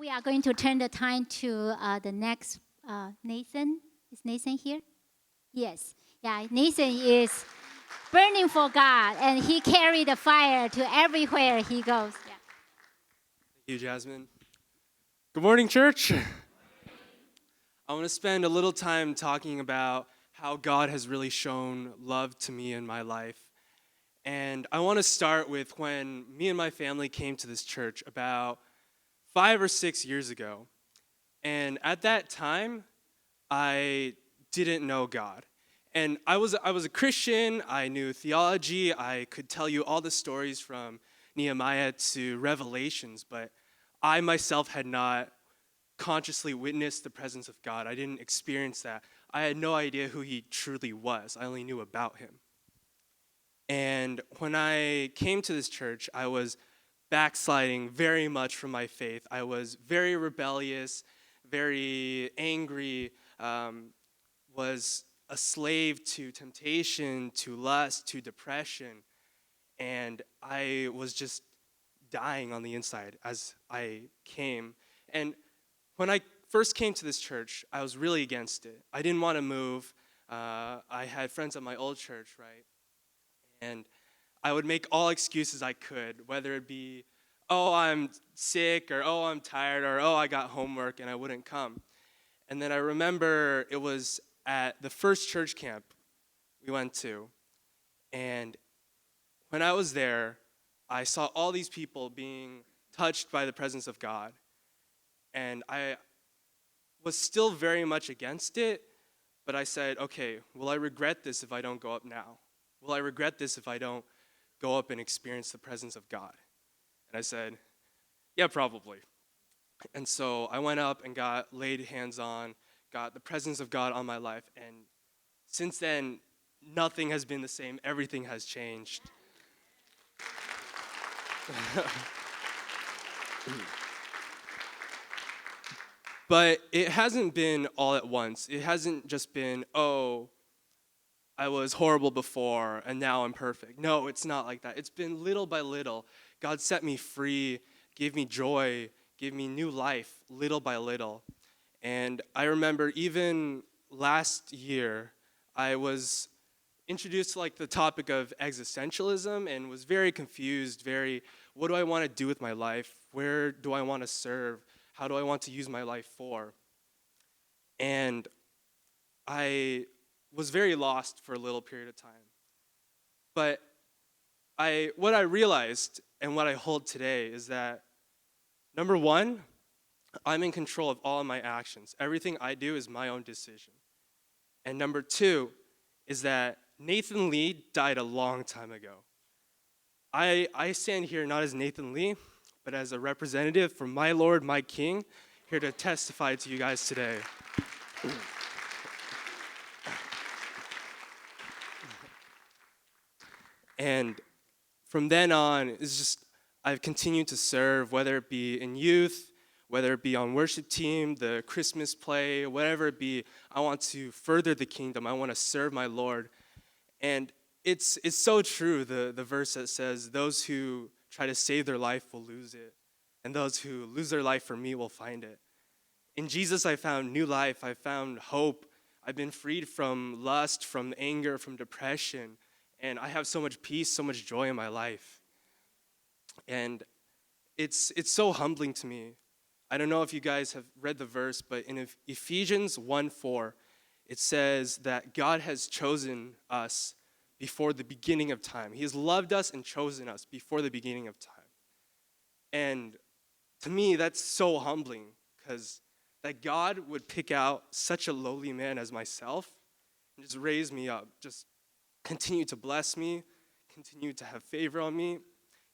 we are going to turn the time to the next Nathan. Is Nathan here? Yes. Yeah, Nathan is burning for God, and he carried the fire to everywhere he goes. Yeah. Thank you, Jasmine. Good morning, church. I want to spend a little time talking about how God has really shown love to me in my life. And I want to start with when me and my family came to this church about 5 or 6 years ago. And at that time, I didn't know God. And I was a Christian. I knew theology. I could tell you all the stories from Nehemiah to Revelations, but I myself had not consciously witnessed the presence of God. I didn't experience that. I had no idea who he truly was. I only knew about him. And when I came to this church, I was backsliding very much from my faith. I was very rebellious, very angry, was a slave to temptation, to lust, to depression. And I was just dying on the inside as I came. And when I first came to this church, I was really against it. I didn't want to move. I had friends at my old church, right? And I would make all excuses I could, whether it be, oh, I'm sick, or oh, I'm tired, or oh, I got homework, and I wouldn't come. And then I remember it was at the first church camp we went to, and when I was there, I saw all these people being touched by the presence of God. And I was still very much against it, but I said, okay, will I regret this if I don't go up now? Will I regret this if I don't go up and experience the presence of God? And I said, yeah, probably. And so I went up and got laid hands on, got the presence of God on my life. And since then, nothing has been the same. Everything has changed. But it hasn't been all at once. It hasn't just been, oh, I was horrible before and now I'm perfect. No, it's not like that. It's been little by little. God set me free, gave me joy, gave me new life, little by little. And I remember even last year, I was introduced to like the topic of existentialism and was very confused, what do I want to do with my life? Where do I want to serve? How do I want to use my life for? And I was very lost for a little period of time. But what I realized and what I hold today is that, number one, I'm in control of all of my actions. Everything I do is my own decision. And number two is that Nathan Lee died a long time ago. I stand here not as Nathan Lee, but as a representative for my Lord, my King, here to testify to you guys today. And from then on, it's just I've continued to serve, whether it be in youth, whether it be on worship team, the Christmas play, whatever it be. I want to further the kingdom. I want to serve my Lord. And it's so true, the verse that says, those who try to save their life will lose it, and those who lose their life for me will find it. In Jesus, I found new life. I found hope. I've been freed from lust, from anger, from depression. And I have so much peace, so much joy in my life. And it's so humbling to me. I don't know if you guys have read the verse, but in Ephesians 1:4, it says that God has chosen us before the beginning of time. He has loved us and chosen us before the beginning of time. And to me, that's so humbling, because that God would pick out such a lowly man as myself and just raise me up, just continue to bless me, continue to have favor on me,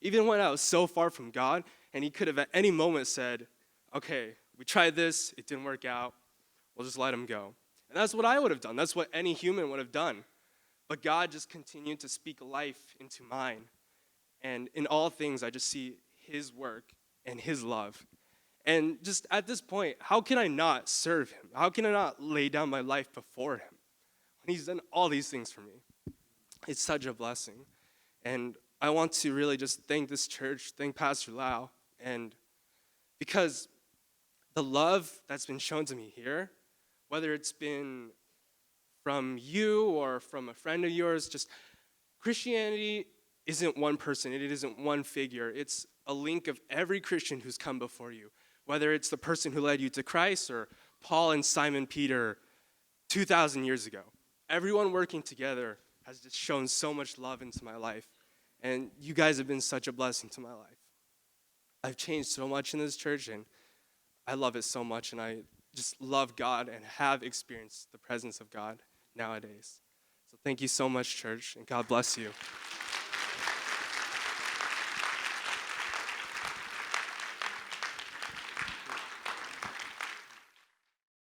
even when I was so far from God, and he could have at any moment said, okay, we tried this, it didn't work out, we'll just let him go. And that's what I would have done. That's what any human would have done. But God just continued to speak life into mine. And in all things, I just see his work and his love. And just at this point, how can I not serve him? How can I not lay down my life before him when he's done all these things for me? It's such a blessing. And I want to really just thank this church, thank Pastor Lau, and because the love that's been shown to me here, whether it's been from you or from a friend of yours, just Christianity isn't one person, it isn't one figure. It's a link of every Christian who's come before you, whether it's the person who led you to Christ or Paul and Simon Peter 2,000 years ago. Everyone working together has just shown so much love into my life, and you guys have been such a blessing to my life. I've changed so much in this church, and I love it so much, and I just love God and have experienced the presence of God nowadays. So thank you so much, church, and God bless you.